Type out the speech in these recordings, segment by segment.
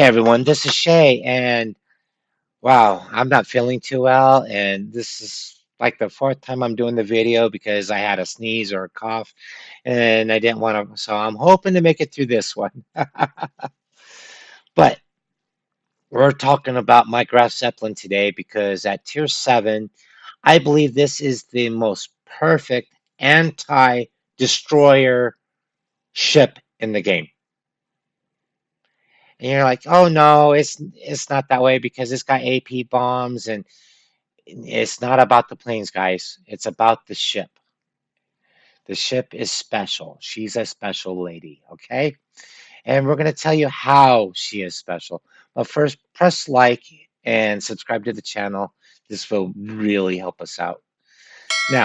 everyone, this is Shay, and wow, I'm not feeling too well, and this is like the fourth time I'm doing the video because I had a sneeze or a cough, and I didn't want to, so I'm hoping to make it through this one. But we're talking about my Graf Zeppelin today because at tier 7, I believe this is the most perfect anti-destroyer ship in the game. And you're like, oh no, it's not that way because it's got AP bombs and it's not about the planes, guys. It's about the ship. The ship is special. She's a special lady, okay? And we're going to tell you how she is special. But first, press like and subscribe to the channel. This will really help us out. Now,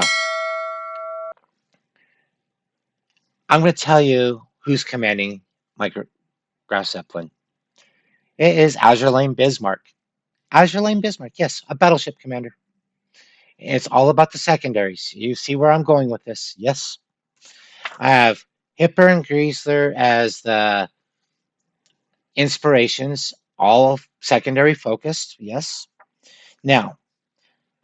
I'm going to tell you who's commanding my Graf Zeppelin. It is Azure Bismark. Azure Bismark, yes, a battleship commander. It's all about the secondaries. You see where I'm going with this? Yes. I have Hipper and Giesler as the inspirations, all secondary focused. Yes. Now,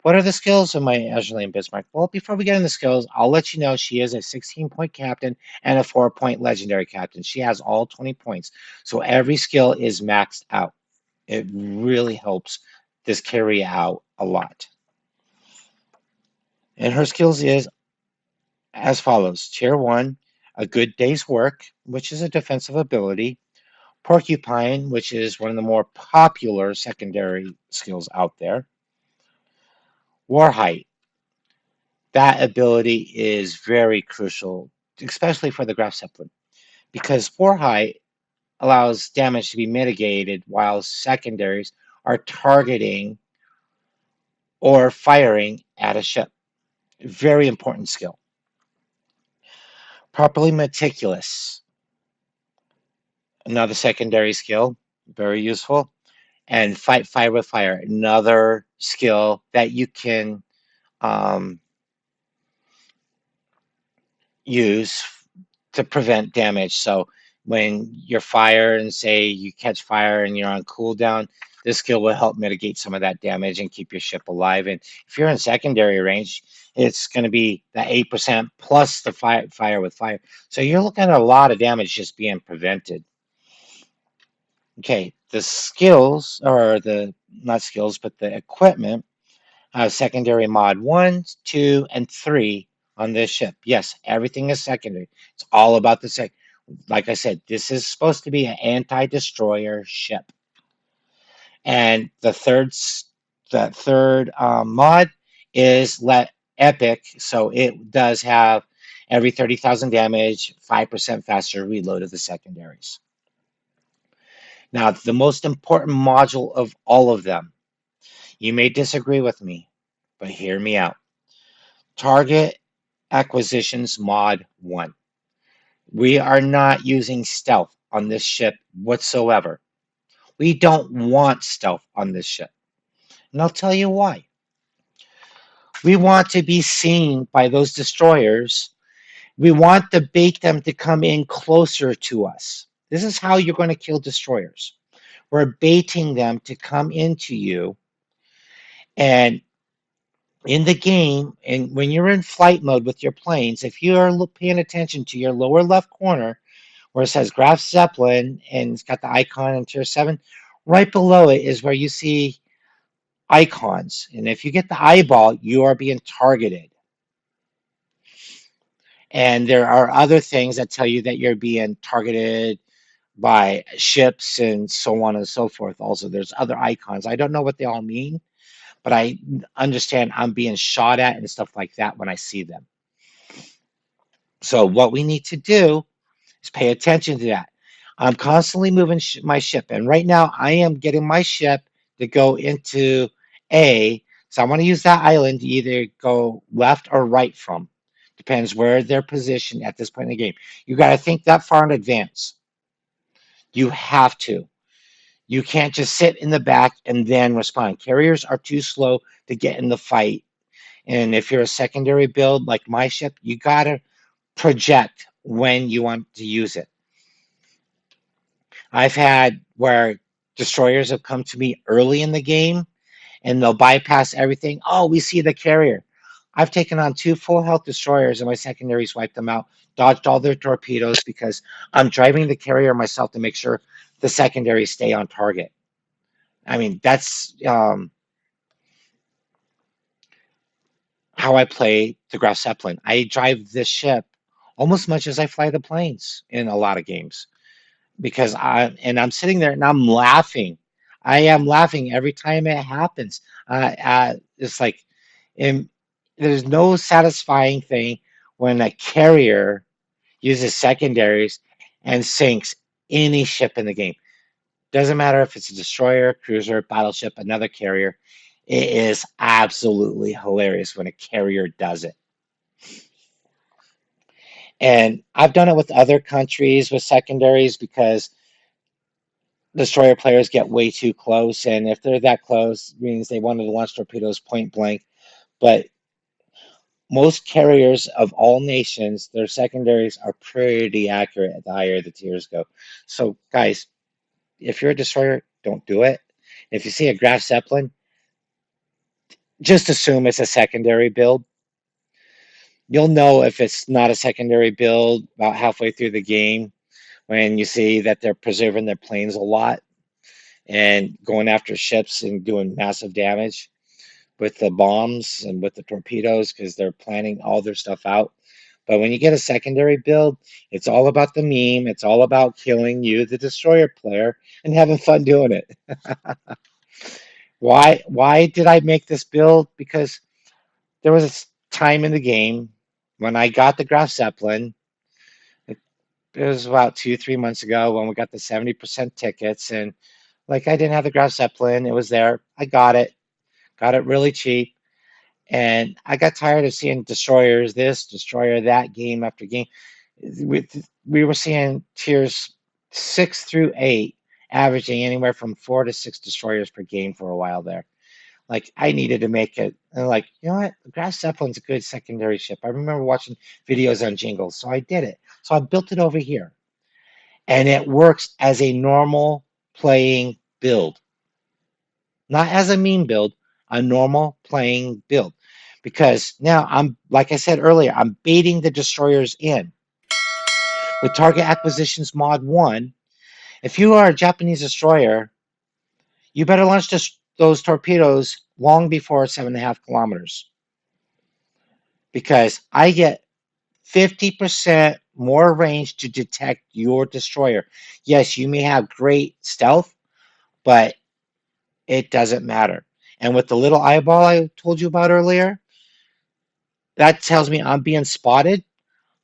what are the skills of my Azure Bismarck? Well, before we get into the skills, I'll let you know she is a 16-point captain and a 4-point legendary captain. She has all 20 points. So every skill is maxed out. It really helps this carry out a lot. And her skills is as follows. Tier 1, a good day's work, which is a defensive ability. Porcupine, which is one of the more popular secondary skills out there. Wahrheit, that ability is very crucial, especially for the Graf Zeppelin, because Wahrheit allows damage to be mitigated while secondaries are targeting or firing at a ship. Very important skill. Properly Meticulous, another secondary skill, very useful. And Fight Fire with Fire, another skill that you can um, use to prevent damage. So when you're fired and say you catch fire and you're on cooldown, this skill will help mitigate some of that damage and keep your ship alive. And if you're in secondary range, it's going to be that 8% plus the fire with fire. So you're looking at a lot of damage just being prevented. Okay, the skills, or the, not skills, but the equipment, secondary mod 1, 2, and 3 on this ship. Yes, everything is secondary. It's all about the sec. Like I said, this is supposed to be an anti-destroyer ship. And the third mod is let epic, so it does have every 30,000 damage, 5% faster reload of the secondaries. Now, the most important module of all of them, you may disagree with me, but hear me out. Target Acquisitions Mod 1. We are not using stealth on this ship whatsoever. We don't want stealth on this ship. And I'll tell you why. We want to be seen by those destroyers. We want to bait them to come in closer to us. This is how you're going to kill destroyers. We're baiting them to come into you. And in the game, and when you're in flight mode with your planes, if you are paying attention to your lower left corner where it says Graf Zeppelin and it's got the icon in tier 7, right below it is where you see icons. And if you get the eyeball, you are being targeted. And there are other things that tell you that you're being targeted by ships and so on and so forth. Also, there's other icons. I don't know what they all mean, but I understand I'm being shot at and stuff like that when I see them. So what we need to do is pay attention to that. I'm constantly moving my ship, and right now I am getting my ship to go into A. So I want to use that island to either go left or right from. Depends where they're positioned at this point in the game. You got to think that far in advance. You have to. You can't just sit in the back and then respond. Carriers are too slow to get in the fight. And if you're a secondary build like my ship, you got to project when you want to use it. I've had where Destroyers have come to me early in the game and they'll bypass everything. Oh, we see the carrier. I've taken on two full health destroyers and my secondaries wiped them out, dodged all their torpedoes because I'm driving the carrier myself to make sure the secondaries stay on target. I mean, that's how I play the Graf Zeppelin. I drive this ship almost much as I fly the planes in a lot of games because I'm sitting there and I'm laughing. I am laughing every time it happens. It's like, in, there's no satisfying thing when a carrier uses secondaries and sinks any ship in the game. Doesn't matter if it's a destroyer, cruiser, battleship, another carrier. It is absolutely hilarious when a carrier does it. And I've done it with other countries with secondaries because destroyer players get way too close. And if they're that close, it means they wanted to launch torpedoes point blank. But most carriers of all nations, their secondaries are pretty accurate the higher the tiers go. So, guys, if you're a destroyer, don't do it. If you see a Graf Zeppelin, just assume it's a secondary build. You'll know if it's not a secondary build about halfway through the game when you see that they're preserving their planes a lot and going after ships and doing massive damage with the bombs and with the torpedoes because they're planning all their stuff out. But when you get a secondary build, it's all about the meme. It's all about killing you, the destroyer player, and having fun doing it. Why did I make this build? Because there was a time in the game when I got the Graf Zeppelin. It was about 2, 3 months ago when we got the 70% tickets, and like I didn't have the Graf Zeppelin. It was there. I got it really cheap. And I got tired of seeing destroyers this, destroyer that, game after game. We were seeing tiers 6 through 8, averaging anywhere from 4 to 6 destroyers per game for a while there. Like I needed to make it, and like you know what, the Graf Zeppelin's a good secondary ship. I remember watching videos on Jingles, so I did it. So I built it over here, and it works as a normal playing build. Not as a meme build, a normal playing build. Because now I'm, like I said earlier, I'm baiting the destroyers in. With Target Acquisitions Mod 1, if you are a Japanese destroyer, you better launch those torpedoes long before 7.5 kilometers. Because I get 50% more range to detect your destroyer. Yes, you may have great stealth, but it doesn't matter. And with the little eyeball I told you about earlier, that tells me I'm being spotted.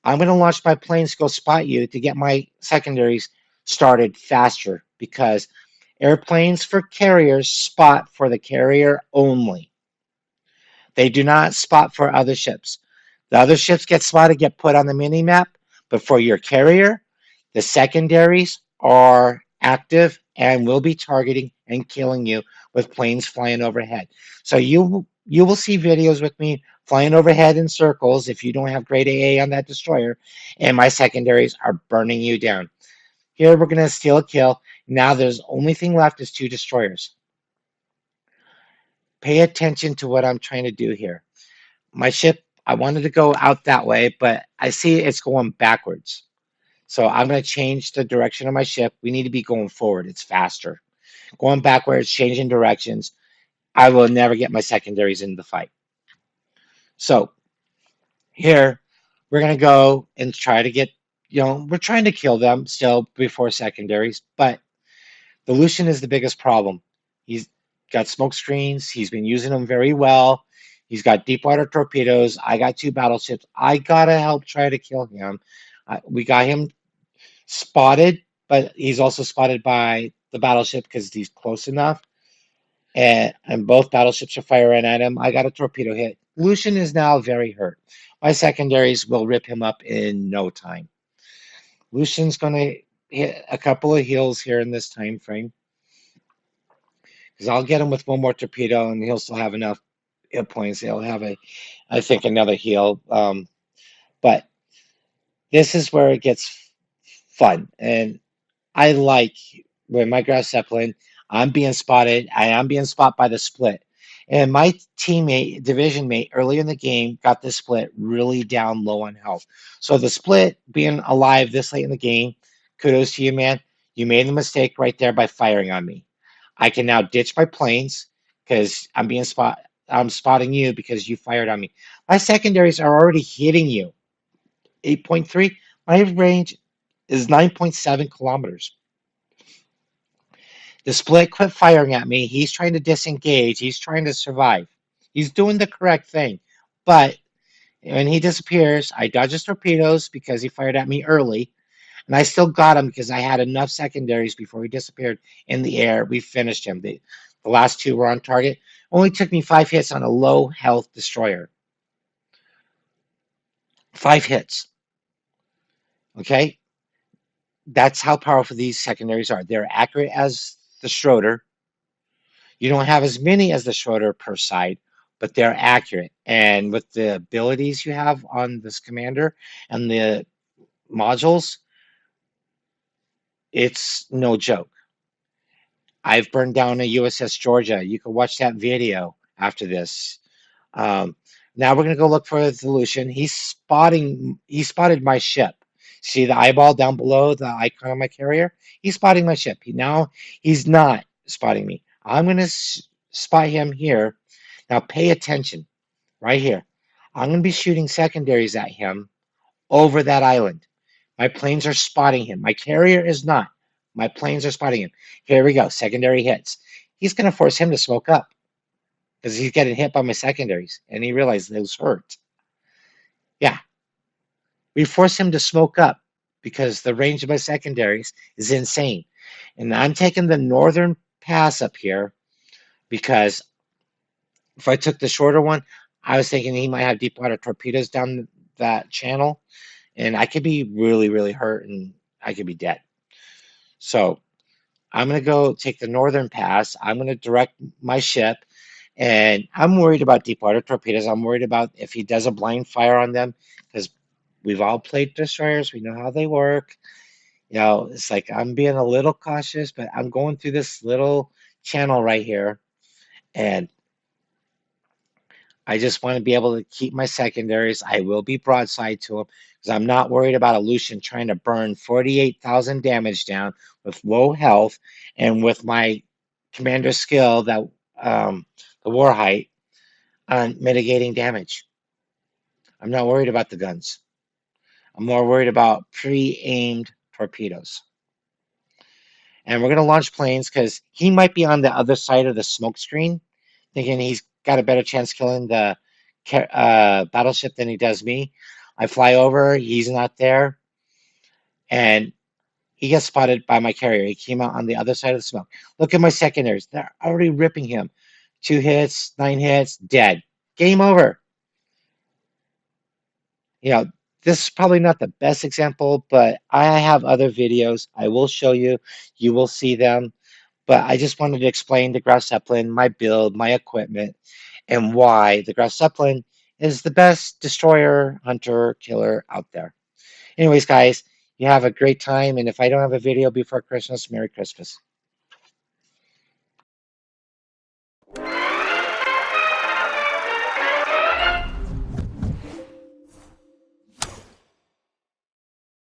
I'm going to launch my planes to go spot you to get my secondaries started faster because airplanes for carriers spot for the carrier only. They do not spot for other ships. The other ships get spotted, get put on the mini map, but for your carrier, the secondaries are active and will be targeting and killing you with planes flying overhead. So you will see videos with me flying overhead in circles if you don't have great AA on that destroyer, and my secondaries are burning you down. Here we're gonna steal a kill. Now there's only thing left is 2 destroyers. Pay attention to what I'm trying to do here. My ship, I wanted to go out that way, but I see it's going backwards. So I'm going to change the direction of my ship. We need to be going forward. It's faster. Going backwards, changing directions. I will never get my secondaries in the fight. So here, we're going to go and try to get, we're trying to kill them still before secondaries, but the Lucian is the biggest problem. He's got smoke screens. He's been using them very well. He's got deep water torpedoes. I got 2 battleships. I gotta help try to kill him. We got him spotted, but he's also spotted by the battleship because he's close enough. And both battleships are firing at him. I got a torpedo hit. Lucian is now very hurt. My secondaries will rip him up in no time. Lucian's going to hit a couple of heals here in this time frame because I'll get him with one more torpedo and he'll still have enough hit points. He'll have I think, another heal. But this is where it gets fun. And I like when my Graf Zeppelin, I'm being spotted. I am being spotted by the split. And my teammate, division mate, earlier in the game got the split really down low on health. So the split being alive this late in the game, kudos to you, man. You made the mistake right there by firing on me. I can now ditch my planes because I'm spotting you because you fired on me. My secondaries are already hitting you. 8.3. My range is 9.7 kilometers. The split quit firing at me. He's trying to disengage. He's trying to survive. He's doing the correct thing. But when he disappears, I dodge his torpedoes because he fired at me early. And I still got him because I had enough secondaries before he disappeared in the air. We finished him. The last two were on target. Only took me 5 hits on a low health destroyer. 5 hits. Okay? That's how powerful these secondaries are. They're accurate as the Schroeder. You don't have as many as the Schroeder per side, but they're accurate. And with the abilities you have on this commander and the modules, it's no joke. I've burned down a USS Georgia. You can watch that video after this. Um, Now we're gonna go look for the solution. He spotted my ship. See the eyeball down below the icon of my carrier? He's spotting my ship. Now he's not spotting me. I'm gonna spot him here. Now pay attention right here. I'm gonna be shooting secondaries at him over that island. My planes are spotting him. My carrier is not. My planes are spotting him. Here we go. Secondary hits. He's gonna force him to smoke up because he's getting hit by my secondaries, and he realized it was hurt. Yeah, we force him to smoke up because the range of my secondaries is insane. And I'm taking the northern pass up here because if I took the shorter one, I was thinking he might have deep water torpedoes down that channel, and I could be really, really hurt, and I could be dead. So I'm going to go take the northern pass. I'm going to direct my ship. And I'm worried about deep water torpedoes. I'm worried about if he does a blind fire on them because we've all played destroyers. We know how they work. It's like I'm being a little cautious, but I'm going through this little channel right here. And I just want to be able to keep my secondaries. I will be broadside to them because I'm not worried about a Lucian trying to burn 48,000 damage down with low health and with my commander skill that the Wahrheit on mitigating damage. I'm not worried about the guns. I'm more worried about pre-aimed torpedoes. And we're going to launch planes because he might be on the other side of the smoke screen, thinking he's got a better chance killing the battleship than he does me. I fly over, he's not there, and he gets spotted by my carrier. He came out on the other side of the smoke. Look at my secondaries. They're already ripping him. 2 hits, 9 hits, dead. Game over. you know, this is probably not the best example, but I have other videos. I will show you. You will see them. But I just wanted to explain the Graf Zeppelin, my build, my equipment, and why the Graf Zeppelin is the best destroyer, hunter, killer out there. Anyways, guys, you have a great time. And if I don't have a video before Christmas, Merry Christmas.